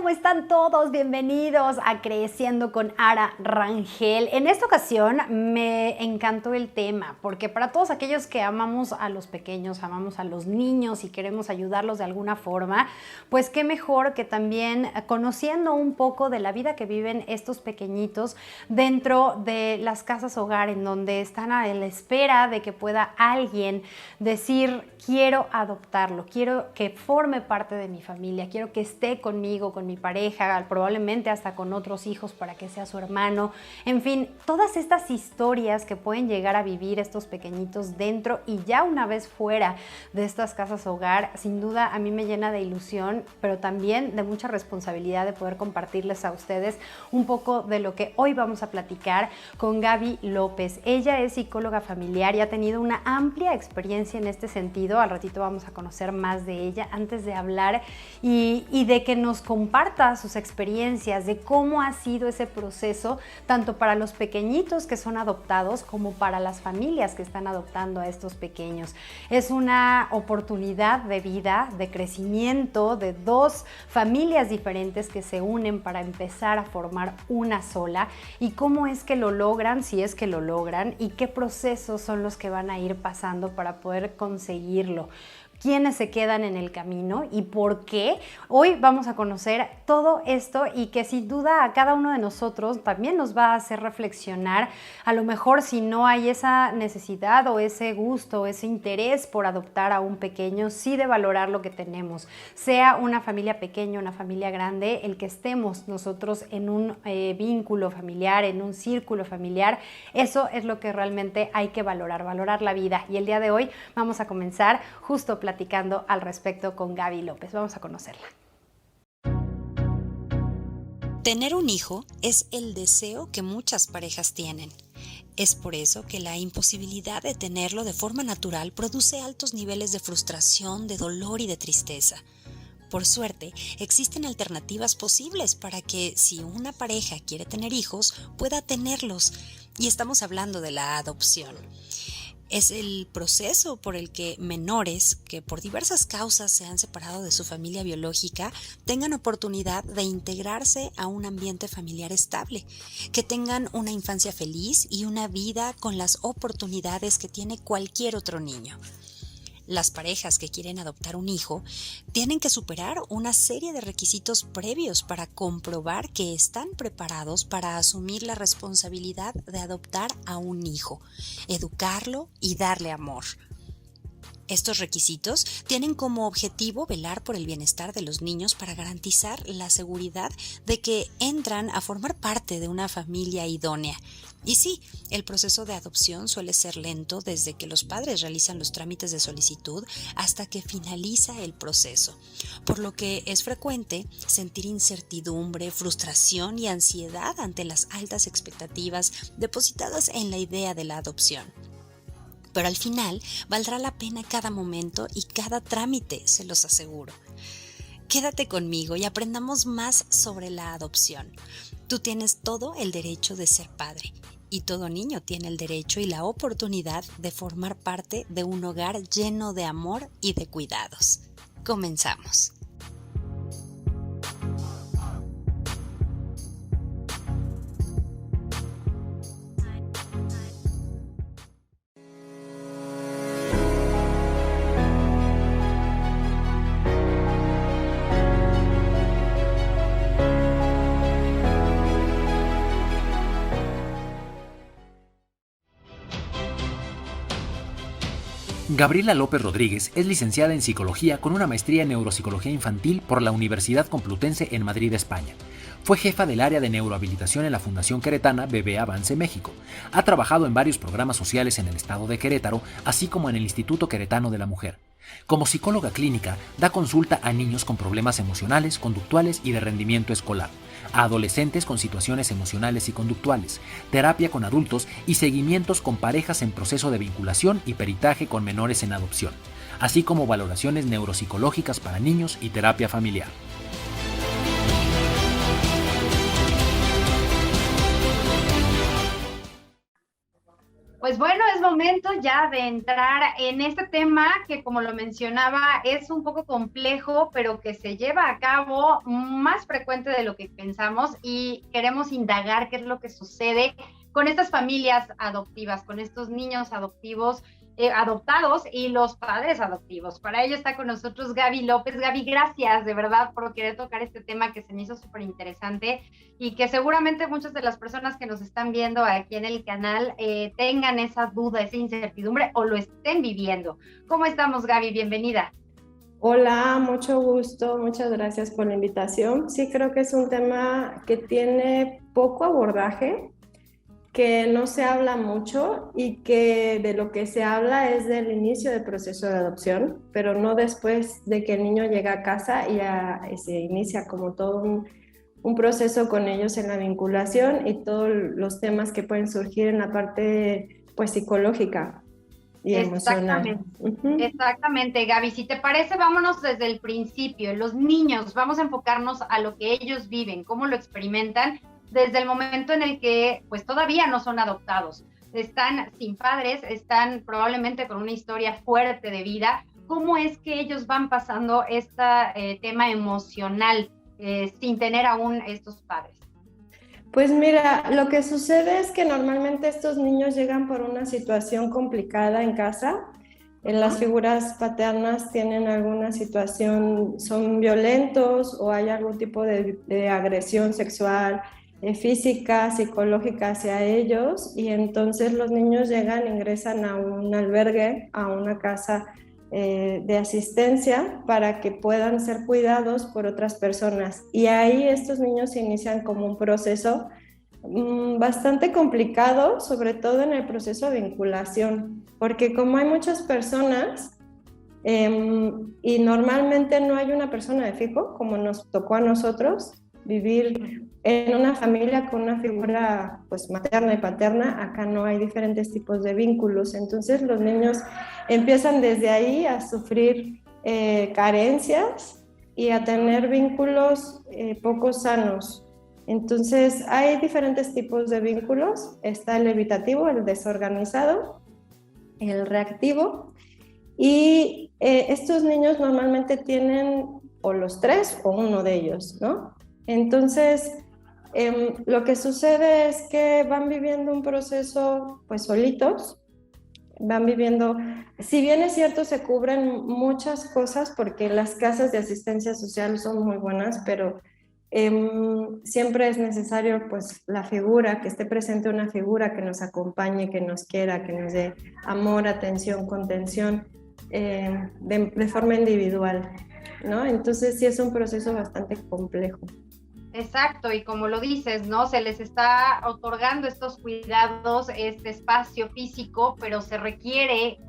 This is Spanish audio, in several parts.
¿cómo están todos? Bienvenidos a Creciendo con Ara Rangel. En esta ocasión me encantó el tema, porque para todos aquellos que amamos a los pequeños, amamos a los niños y queremos ayudarlos de alguna forma, pues qué mejor que también conociendo un poco de la vida que viven estos pequeñitos dentro de las casas hogar, en donde están a la espera de que pueda alguien decir: quiero adoptarlo, quiero que forme parte de mi familia, quiero que esté conmigo, con mi pareja, probablemente hasta con otros hijos para que sea su hermano. En fin, todas estas historias que pueden llegar a vivir estos pequeñitos dentro y ya una vez fuera de estas casas hogar, sin duda a mí me llena de ilusión, pero también de mucha responsabilidad de poder compartirles a ustedes un poco de lo que hoy vamos a platicar con Gaby López. Ella es psicóloga familiar y ha tenido una amplia experiencia en este sentido. Al ratito vamos a conocer más de ella. Antes de hablar y de que nos comparta sus experiencias, de cómo ha sido ese proceso, tanto para los pequeñitos que son adoptados como para las familias que están adoptando a estos pequeños. Es una oportunidad de vida, de crecimiento de dos familias diferentes que se unen para empezar a formar una sola. Y cómo es que lo logran, si es que lo logran, y qué procesos son los que van a ir pasando para poder conseguir quiénes se quedan en el camino y por qué. Hoy vamos a conocer todo esto y que sin duda a cada uno de nosotros también nos va a hacer reflexionar. A lo mejor si no hay esa necesidad o ese gusto, ese interés por adoptar a un pequeño, sí de valorar lo que tenemos. Sea una familia pequeña, una familia grande, el que estemos nosotros en un vínculo familiar, en un círculo familiar, eso es lo que realmente hay que valorar la vida. Y el día de hoy vamos a comenzar justo platicando al respecto con Gaby López. Vamos a conocerla. Tener un hijo es el deseo que muchas parejas tienen. Es por eso que la imposibilidad de tenerlo de forma natural produce altos niveles de frustración, de dolor y de tristeza. Por suerte, existen alternativas posibles para que, si una pareja quiere tener hijos, pueda tenerlos. Y estamos hablando de la adopción. Es el proceso por el que menores que por diversas causas se han separado de su familia biológica tengan oportunidad de integrarse a un ambiente familiar estable, que tengan una infancia feliz y una vida con las oportunidades que tiene cualquier otro niño. Las parejas que quieren adoptar un hijo tienen que superar una serie de requisitos previos para comprobar que están preparados para asumir la responsabilidad de adoptar a un hijo, educarlo y darle amor. Estos requisitos tienen como objetivo velar por el bienestar de los niños para garantizar la seguridad de que entran a formar parte de una familia idónea. Y sí, el proceso de adopción suele ser lento desde que los padres realizan los trámites de solicitud hasta que finaliza el proceso, por lo que es frecuente sentir incertidumbre, frustración y ansiedad ante las altas expectativas depositadas en la idea de la adopción. Pero al final valdrá la pena cada momento y cada trámite, se los aseguro. Quédate conmigo y aprendamos más sobre la adopción. Tú tienes todo el derecho de ser padre y todo niño tiene el derecho y la oportunidad de formar parte de un hogar lleno de amor y de cuidados. Comenzamos. Gabriela López Rodríguez es licenciada en Psicología con una maestría en Neuropsicología Infantil por la Universidad Complutense en Madrid, España. Fue jefa del área de neurohabilitación en la Fundación Queretana Bebé Avance México. Ha trabajado en varios programas sociales en el estado de Querétaro, así como en el Instituto Queretano de la Mujer. Como psicóloga clínica, da consulta a niños con problemas emocionales, conductuales y de rendimiento escolar, a adolescentes con situaciones emocionales y conductuales, terapia con adultos y seguimientos con parejas en proceso de vinculación y peritaje con menores en adopción, así como valoraciones neuropsicológicas para niños y terapia familiar. Pues bueno, es momento ya de entrar en este tema que, como lo mencionaba, es un poco complejo, pero que se lleva a cabo más frecuente de lo que pensamos, y queremos indagar qué es lo que sucede con estas familias adoptivas, con estos niños adoptivos, adoptados, y los padres adoptivos. Para ello está con nosotros Gaby López. Gaby, gracias de verdad por querer tocar este tema que se me hizo súper interesante y que seguramente muchas de las personas que nos están viendo aquí en el canal tengan esa duda, esa incertidumbre o lo estén viviendo. ¿Cómo estamos, Gaby? Bienvenida. Hola, mucho gusto, muchas gracias por la invitación. Sí, creo que es un tema que tiene poco abordaje, que no se habla mucho y que de lo que se habla es del inicio del proceso de adopción, pero no después de que el niño llega a casa y se inicia como todo un proceso con ellos en la vinculación y todos los temas que pueden surgir en la parte pues psicológica y emocional. Exactamente, Gaby. Si te parece, vámonos desde el principio. Los niños, vamos a enfocarnos a lo que ellos viven, cómo lo experimentan desde el momento en el que pues todavía no son adoptados. Están sin padres, están probablemente con una historia fuerte de vida. ¿Cómo es que ellos van pasando este tema emocional sin tener aún estos padres? Pues mira, lo que sucede es que normalmente estos niños llegan por una situación complicada en casa. Las figuras paternas tienen alguna situación, son violentos o hay algún tipo de agresión sexual, física, psicológica hacia ellos, y entonces los niños llegan, ingresan a un albergue, a una casa de asistencia para que puedan ser cuidados por otras personas. Y ahí estos niños inician como un proceso bastante complicado, sobre todo en el proceso de vinculación, porque como hay muchas personas y normalmente no hay una persona de fijo, como nos tocó a nosotros, vivir en una familia con una figura pues materna y paterna, acá no hay diferentes tipos de vínculos, entonces los niños empiezan desde ahí a sufrir carencias y a tener vínculos poco sanos. Entonces hay diferentes tipos de vínculos, está el evitativo, el desorganizado, el reactivo, y estos niños normalmente tienen o los tres o uno de ellos, ¿no? Entonces, lo que sucede es que van viviendo un proceso pues solitos, van viviendo, si bien es cierto se cubren muchas cosas porque las casas de asistencia social son muy buenas, pero siempre es necesario pues la figura, que esté presente una figura que nos acompañe, que nos quiera, que nos dé amor, atención, contención de forma individual, ¿no? Entonces sí es un proceso bastante complejo. Exacto, y como lo dices, ¿no? Se les está otorgando estos cuidados, este espacio físico, pero se requiere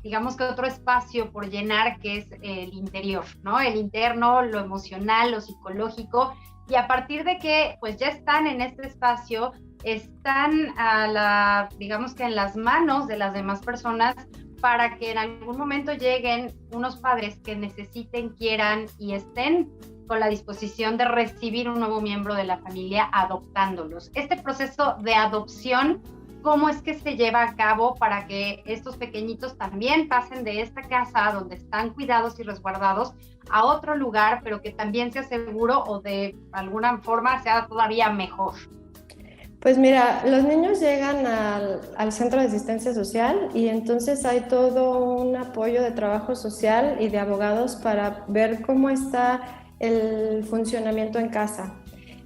digamos que otro espacio por llenar, que es el interior, ¿no? El interno, lo emocional, lo psicológico, y a partir de que pues ya están en este espacio, están digamos que en las manos de las demás personas para que en algún momento lleguen unos padres que necesiten, quieran y estén con la disposición de recibir un nuevo miembro de la familia adoptándolos. Este proceso de adopción, ¿cómo es que se lleva a cabo para que estos pequeñitos también pasen de esta casa donde están cuidados y resguardados a otro lugar, pero que también sea seguro o de alguna forma sea todavía mejor? Pues mira, los niños llegan al centro de asistencia social y entonces hay todo un apoyo de trabajo social y de abogados para ver cómo está el funcionamiento en casa.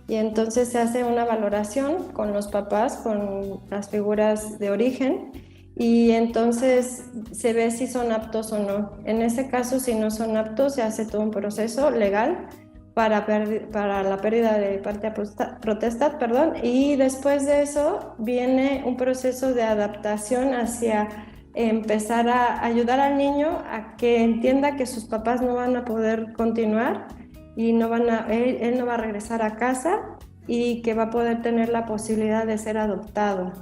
Y entonces se hace una valoración con los papás, con las figuras de origen, y entonces se ve si son aptos o no. En ese caso, si no son aptos, se hace todo un proceso legal para la pérdida de parte potestad, y después de eso viene un proceso de adaptación hacia empezar a ayudar al niño a que entienda que sus papás no van a poder continuar y él no va a regresar a casa y que va a poder tener la posibilidad de ser adoptado.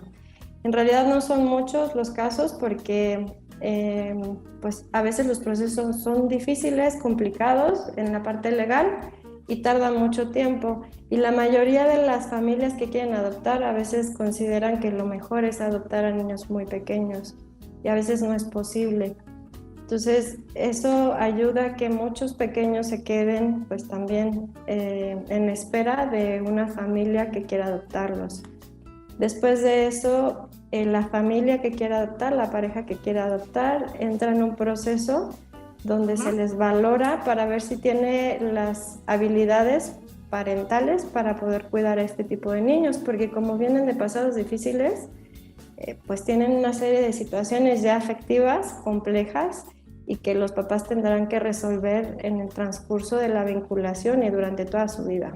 En realidad no son muchos los casos porque pues a veces los procesos son difíciles, complicados en la parte legal, y tarda mucho tiempo. Y la mayoría de las familias que quieren adoptar a veces consideran que lo mejor es adoptar a niños muy pequeños y a veces no es posible. Entonces, eso ayuda a que muchos pequeños se queden pues también en espera de una familia que quiera adoptarlos. Después de eso, la familia que quiera adoptar, la pareja que quiera adoptar, entra en un proceso donde se les valora para ver si tiene las habilidades parentales para poder cuidar a este tipo de niños, porque como vienen de pasados difíciles, pues tienen una serie de situaciones ya afectivas complejas y que los papás tendrán que resolver en el transcurso de la vinculación y durante toda su vida.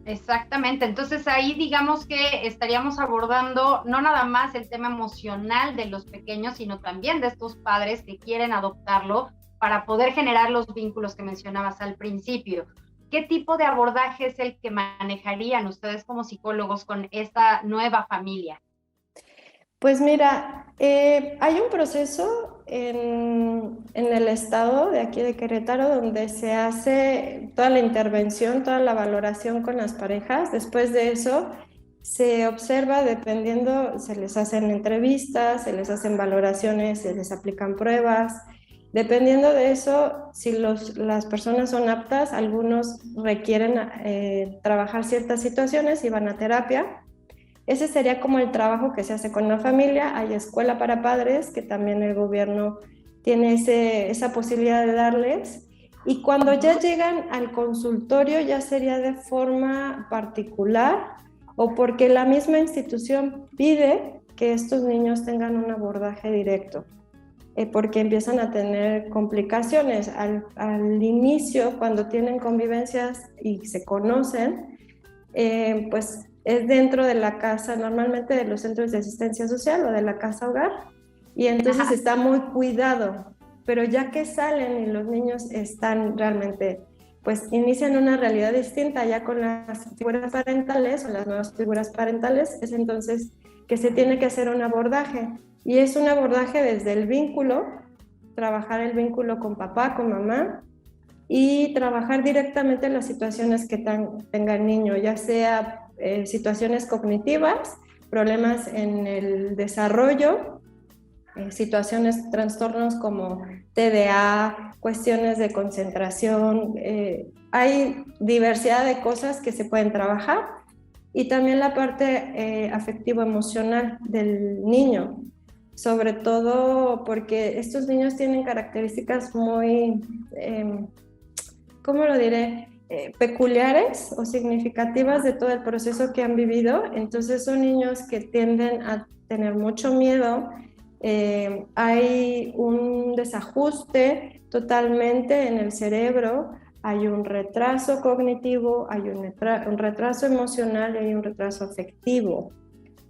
Exactamente, entonces ahí digamos que estaríamos abordando no nada más el tema emocional de los pequeños, sino también de estos padres que quieren adoptarlo para poder generar los vínculos que mencionabas al principio. ¿Qué tipo de abordaje es el que manejarían ustedes como psicólogos con esta nueva familia? Pues mira, hay un proceso en el estado de aquí de Querétaro donde se hace toda la intervención, toda la valoración con las parejas. Después de eso se observa dependiendo, se les hacen entrevistas, se les hacen valoraciones, se les aplican pruebas. Dependiendo de eso, si las personas son aptas, algunos requieren trabajar ciertas situaciones y van a terapia. Ese sería como el trabajo que se hace con la familia. Hay escuela para padres, que también el gobierno tiene esa posibilidad de darles. Y cuando ya llegan al consultorio, ya sería de forma particular o porque la misma institución pide que estos niños tengan un abordaje directo, porque empiezan a tener complicaciones. Al inicio, cuando tienen convivencias y se conocen, pues es dentro de la casa, normalmente de los centros de asistencia social o de la casa hogar, y entonces está muy cuidado, pero ya que salen y los niños están realmente, pues inician una realidad distinta ya con las figuras parentales o las nuevas figuras parentales, es entonces que se tiene que hacer un abordaje, y es un abordaje desde el vínculo, trabajar el vínculo con papá, con mamá, y trabajar directamente en las situaciones que tenga el niño, ya sea situaciones cognitivas, problemas en el desarrollo, situaciones, trastornos como TDA, cuestiones de concentración. Hay diversidad de cosas que se pueden trabajar, y también la parte afectivo-emocional del niño, sobre todo porque estos niños tienen características muy, ¿cómo lo diré?, peculiares o significativas de todo el proceso que han vivido. Entonces son niños que tienden a tener mucho miedo, hay un desajuste totalmente en el cerebro, hay un retraso cognitivo, hay un retraso emocional y hay un retraso afectivo.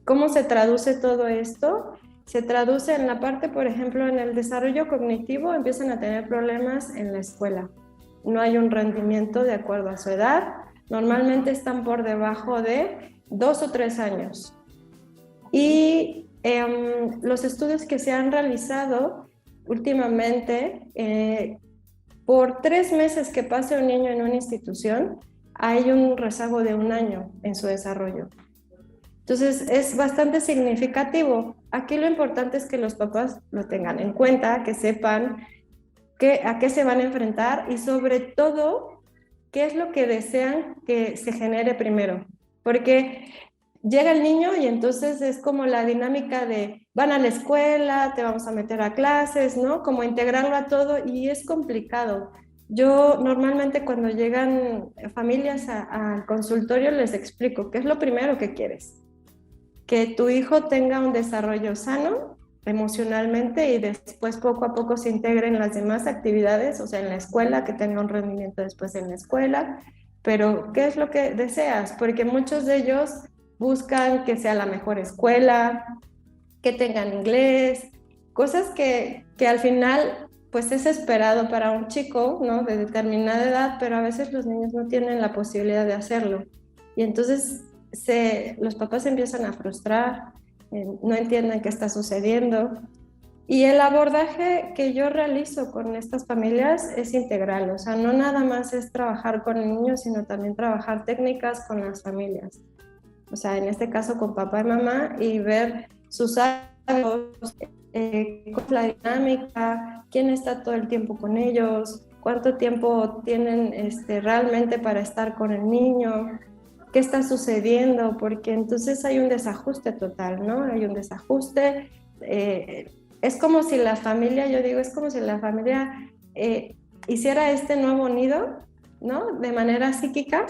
¿Cómo se traduce todo esto? Se traduce en la parte, por ejemplo, en el desarrollo cognitivo, empiezan a tener problemas en la escuela. No hay un rendimiento de acuerdo a su edad, normalmente están por debajo de 2 o 3 años. Y los estudios que se han realizado últimamente, por 3 meses que pase un niño en una institución, hay un rezago de 1 año en su desarrollo. Entonces es bastante significativo. Aquí lo importante es que los papás lo tengan en cuenta, que sepan a qué se van a enfrentar y sobre todo qué es lo que desean que se genere primero, porque llega el niño y entonces es como la dinámica de van a la escuela, te vamos a meter a clases, ¿no? Como integrarlo a todo, y es complicado. Yo normalmente cuando llegan familias al consultorio les explico qué es lo primero que quieres, que tu hijo tenga un desarrollo sano emocionalmente y después poco a poco se integre en las demás actividades, o sea, en la escuela, que tenga un rendimiento después en la escuela, pero ¿qué es lo que deseas? Porque muchos de ellos buscan que sea la mejor escuela, que tengan inglés, cosas que al final pues es esperado para un chico, ¿no?, de determinada edad, pero a veces los niños no tienen la posibilidad de hacerlo, y entonces los papás se empiezan a frustrar, no entienden qué está sucediendo. Y el abordaje que yo realizo con estas familias es integral, o sea, no nada más es trabajar con el niño, sino también trabajar técnicas con las familias. O sea, en este caso con papá y mamá, y ver sus hábitos, cuál es la dinámica, quién está todo el tiempo con ellos, cuánto tiempo tienen realmente para estar con el niño, qué está sucediendo, porque entonces hay un desajuste total, ¿no? Hay un desajuste. Es como si la familia, yo digo, es como si la familia hiciera este nuevo nido, ¿no? De manera psíquica,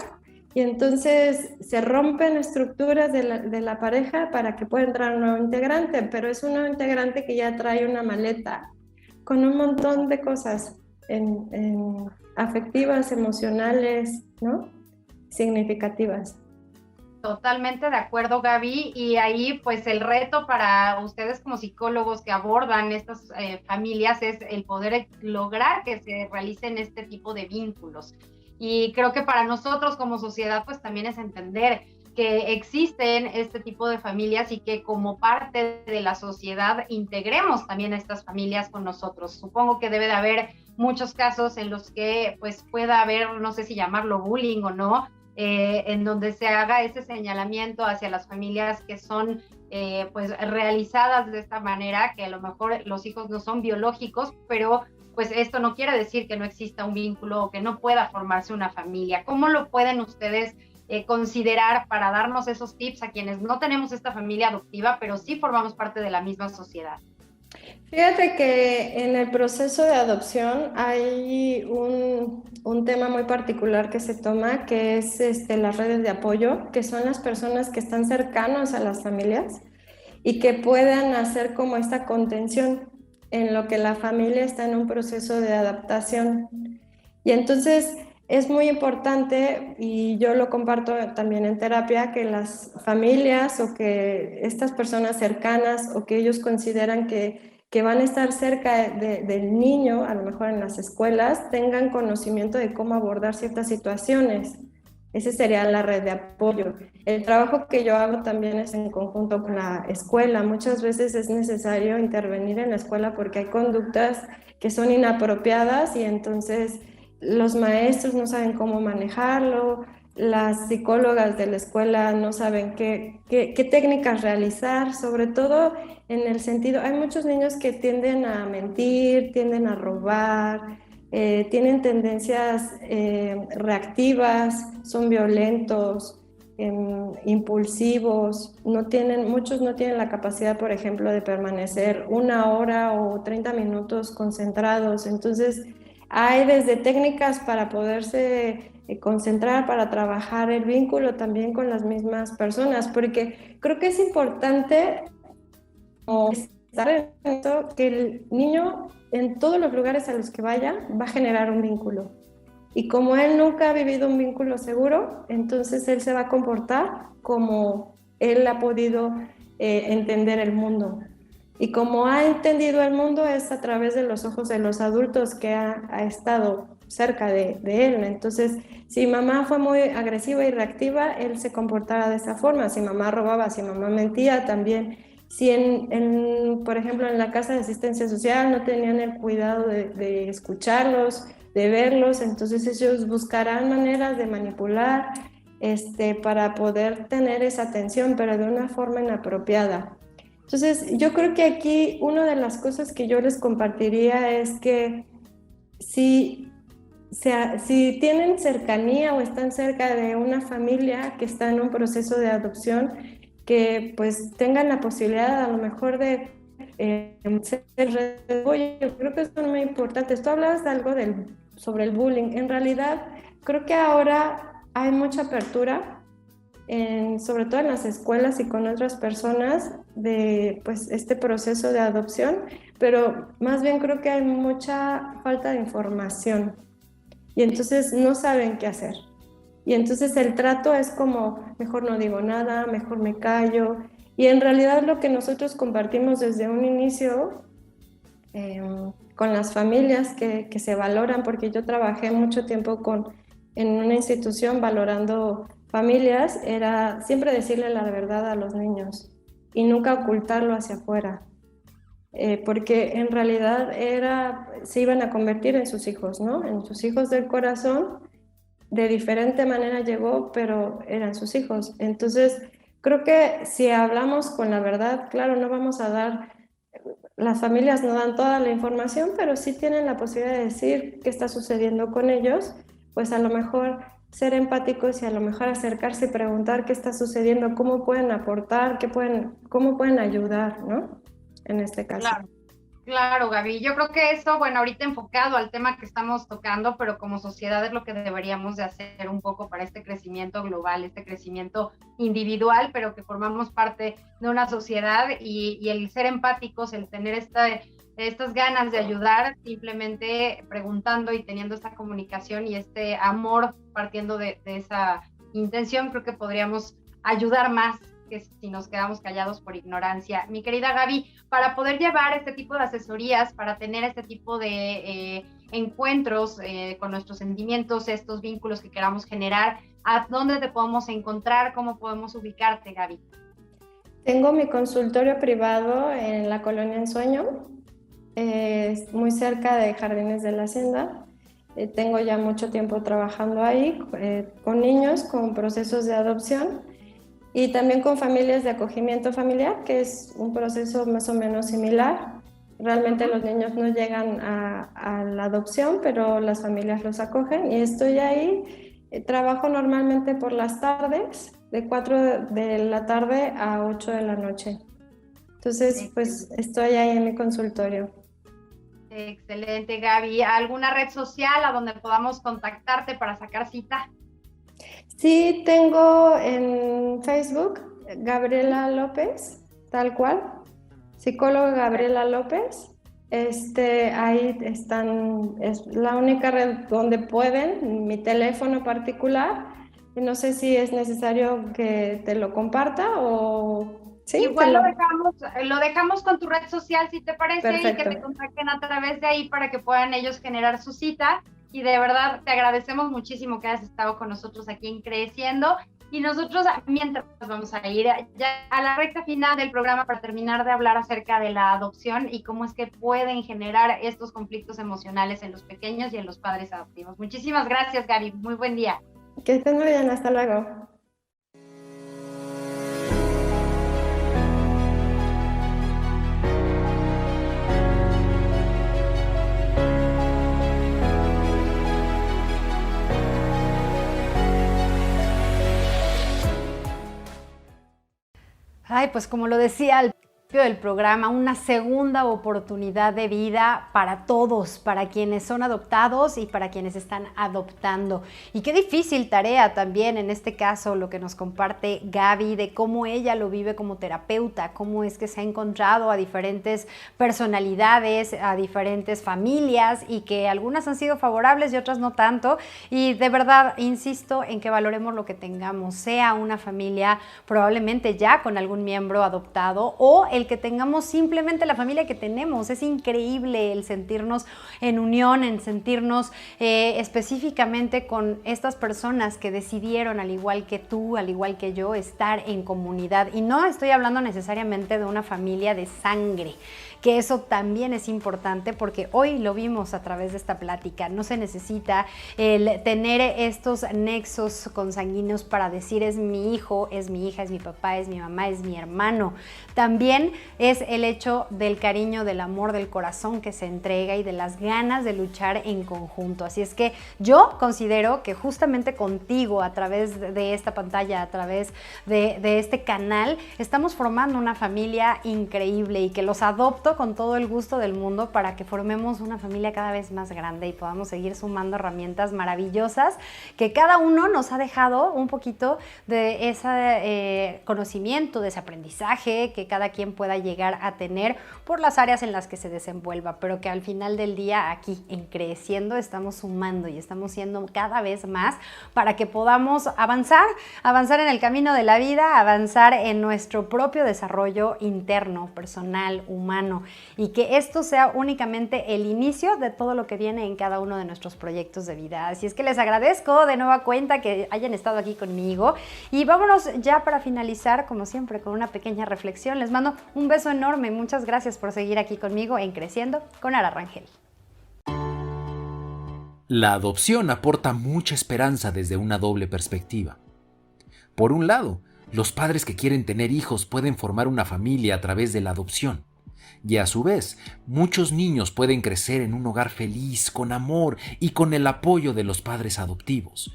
y entonces se rompen estructuras de la pareja para que pueda entrar un nuevo integrante, pero es un nuevo integrante que ya trae una maleta con un montón de cosas afectivas, emocionales, ¿no? Significativas. Totalmente de acuerdo, Gaby, y ahí pues el reto para ustedes como psicólogos que abordan estas familias es el poder lograr que se realicen este tipo de vínculos. Y creo que para nosotros como sociedad pues también es entender que existen este tipo de familias y que como parte de la sociedad integremos también a estas familias con nosotros. Supongo que debe de haber muchos casos en los que pues pueda haber, no sé si llamarlo bullying o no, en donde se haga ese señalamiento hacia las familias que son pues realizadas de esta manera, que a lo mejor los hijos no son biológicos, pero pues esto no quiere decir que no exista un vínculo o que no pueda formarse una familia. ¿Cómo lo pueden ustedes considerar para darnos esos tips a quienes no tenemos esta familia adoptiva, pero sí formamos parte de la misma sociedad? Fíjate que en el proceso de adopción hay un tema muy particular que se toma, que es las redes de apoyo, que son las personas que están cercanos a las familias y que puedan hacer como esta contención en lo que la familia está en un proceso de adaptación. Y entonces es muy importante, y yo lo comparto también en terapia, que las familias o que estas personas cercanas o que ellos consideran que van a estar cerca del niño, a lo mejor en las escuelas, tengan conocimiento de cómo abordar ciertas situaciones. Esa sería la red de apoyo. El trabajo que yo hago también es en conjunto con la escuela. Muchas veces es necesario intervenir en la escuela porque hay conductas que son inapropiadas y entonces los maestros no saben cómo manejarlo, las psicólogas de la escuela no saben qué técnicas realizar, sobre todo en el sentido, hay muchos niños que tienden a mentir, tienden a robar, tienen tendencias reactivas, son violentos, impulsivos, muchos no tienen la capacidad, por ejemplo, de permanecer 1 hora o 30 minutos concentrados. Entonces, hay desde técnicas para poderse concentrar, para trabajar el vínculo también con las mismas personas, porque creo que es importante estar en esto, que el niño en todos los lugares a los que vaya va a generar un vínculo. Y como él nunca ha vivido un vínculo seguro, entonces él se va a comportar como él ha podido entender el mundo. Y como ha entendido el mundo es a través de los ojos de los adultos que ha estado cerca de él. Entonces, si mamá fue muy agresiva y reactiva, él se comportará de esa forma. Si mamá robaba, si mamá mentía, también. Si por ejemplo, en la casa de asistencia social no tenían el cuidado de escucharlos, de verlos, entonces ellos buscarán maneras de manipular para poder tener esa atención, pero de una forma inapropiada. Entonces, yo creo que aquí una de las cosas que yo les compartiría es que si tienen cercanía o están cerca de una familia que está en un proceso de adopción, que pues tengan la posibilidad a lo mejor de ser red de apoyo. Yo creo que eso es muy importante. Tú hablabas de algo sobre el bullying. En realidad, creo que ahora hay mucha apertura sobre todo en las escuelas y con otras personas, de pues este proceso de adopción, pero más bien creo que hay mucha falta de información y entonces no saben qué hacer. Y entonces el trato es como, mejor no digo nada, mejor me callo. Y en realidad lo que nosotros compartimos desde un inicio con las familias que se valoran, porque yo trabajé mucho tiempo en una institución valorando familias, era siempre decirle la verdad a los niños y nunca ocultarlo hacia afuera. porque en realidad se iban a convertir en sus hijos, ¿no? En sus hijos del corazón. De diferente manera llegó, pero eran sus hijos. Entonces, creo que si hablamos con la verdad, claro, no vamos a dar, las familias no dan toda la información, pero sí tienen la posibilidad de decir qué está sucediendo con ellos, pues a lo mejor ser empáticos y a lo mejor acercarse y preguntar qué está sucediendo, cómo pueden aportar, cómo pueden ayudar, ¿no? En este caso. Claro. Claro, Gaby. Yo creo que eso, bueno, ahorita enfocado al tema que estamos tocando, pero como sociedad es lo que deberíamos de hacer un poco para este crecimiento global, este crecimiento individual, pero que formamos parte de una sociedad y el ser empáticos, el tener estas ganas de ayudar, simplemente preguntando y teniendo esta comunicación y este amor partiendo de esa intención, creo que podríamos ayudar más que si nos quedamos callados por ignorancia. Mi querida Gaby, para poder llevar este tipo de asesorías, para tener este tipo de encuentros con nuestros sentimientos, estos vínculos que queramos generar, ¿a dónde te podemos encontrar? ¿Cómo podemos ubicarte, Gaby? Tengo mi consultorio privado en la Colonia Ensueño, muy cerca de Jardines de la Hacienda. Tengo ya mucho tiempo trabajando ahí con niños con procesos de adopción y también con familias de acogimiento familiar, que es un proceso más o menos similar. Realmente los niños no llegan a la adopción, pero las familias los acogen y estoy ahí. Trabajo normalmente por las tardes, de 4 de la tarde a 8 de la noche. Entonces, pues estoy ahí en mi consultorio. Excelente, Gaby. ¿Alguna red social a donde podamos contactarte para sacar cita? Sí, tengo en Facebook Gabriela López, tal cual, psicóloga Gabriela López. Ahí están, es la única red donde pueden, mi teléfono particular. No sé si es necesario que te lo comparta o... ¿Sí? Igual lo dejamos con tu red social, si te parece. Perfecto. Y que te contacten a través de ahí para que puedan ellos generar su cita. Y de verdad te agradecemos muchísimo que hayas estado con nosotros aquí en Creciendo. Y nosotros, mientras vamos a ir ya a la recta final del programa para terminar de hablar acerca de la adopción y cómo es que pueden generar estos conflictos emocionales en los pequeños y en los padres adoptivos. Muchísimas gracias, Gaby. Muy buen día. Que estén muy bien. Hasta luego. Ay, pues como lo decía al principio del programa, una segunda oportunidad de vida para todos, para quienes son adoptados y para quienes están adoptando. Y qué difícil tarea también, en este caso, lo que nos comparte Gaby, de cómo ella lo vive como terapeuta, cómo es que se ha encontrado a diferentes personalidades, a diferentes familias y que algunas han sido favorables y otras no tanto. Y de verdad, insisto en que valoremos lo que tengamos, sea una familia probablemente ya con algún miembro adoptado o el que tengamos simplemente la familia que tenemos. Es increíble el sentirnos en unión, en sentirnos específicamente con estas personas que decidieron, al igual que tú, al igual que yo, estar en comunidad. Y no estoy hablando necesariamente de una familia de sangre, que eso también es importante porque hoy lo vimos a través de esta plática. No se necesita el tener estos nexos consanguíneos para decir es mi hijo, es mi hija, es mi papá, es mi mamá, es mi hermano. También es el hecho del cariño, del amor, del corazón que se entrega y de las ganas de luchar en conjunto. Así es que yo considero que justamente contigo, a través de esta pantalla, a través de este canal, estamos formando una familia increíble y que los adopto con todo el gusto del mundo para que formemos una familia cada vez más grande y podamos seguir sumando herramientas maravillosas que cada uno nos ha dejado un poquito de ese conocimiento, de ese aprendizaje que cada quien pueda llegar a tener por las áreas en las que se desenvuelva, pero que al final del día aquí en Creciendo estamos sumando y estamos siendo cada vez más para que podamos avanzar en el camino de la vida, avanzar en nuestro propio desarrollo interno, personal, humano, y que esto sea únicamente el inicio de todo lo que viene en cada uno de nuestros proyectos de vida. Así es que les agradezco de nueva cuenta que hayan estado aquí conmigo y vámonos ya para finalizar, como siempre, con una pequeña reflexión. Les mando Un beso enorme, muchas gracias por seguir aquí conmigo en Creciendo con Ara Rangel. La adopción aporta mucha esperanza desde una doble perspectiva. Por un lado, los padres que quieren tener hijos pueden formar una familia a través de la adopción. Y a su vez, muchos niños pueden crecer en un hogar feliz, con amor y con el apoyo de los padres adoptivos,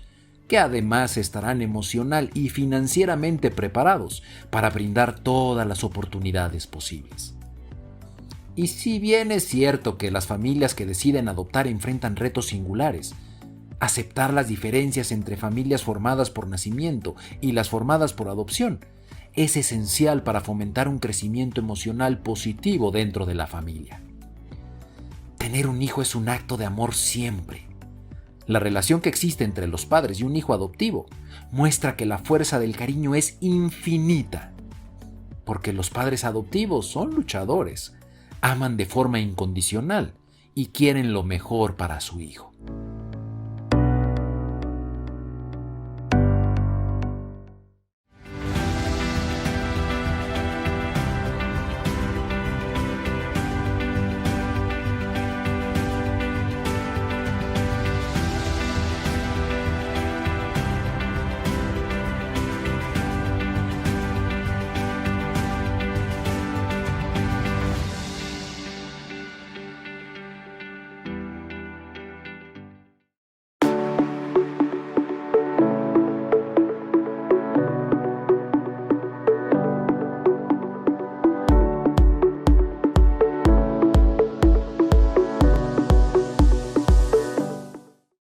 que además estarán emocional y financieramente preparados para brindar todas las oportunidades posibles. Y si bien es cierto que las familias que deciden adoptar enfrentan retos singulares, aceptar las diferencias entre familias formadas por nacimiento y las formadas por adopción es esencial para fomentar un crecimiento emocional positivo dentro de la familia. Tener un hijo es un acto de amor siempre. La relación que existe entre los padres y un hijo adoptivo muestra que la fuerza del cariño es infinita, porque los padres adoptivos son luchadores, aman de forma incondicional y quieren lo mejor para su hijo.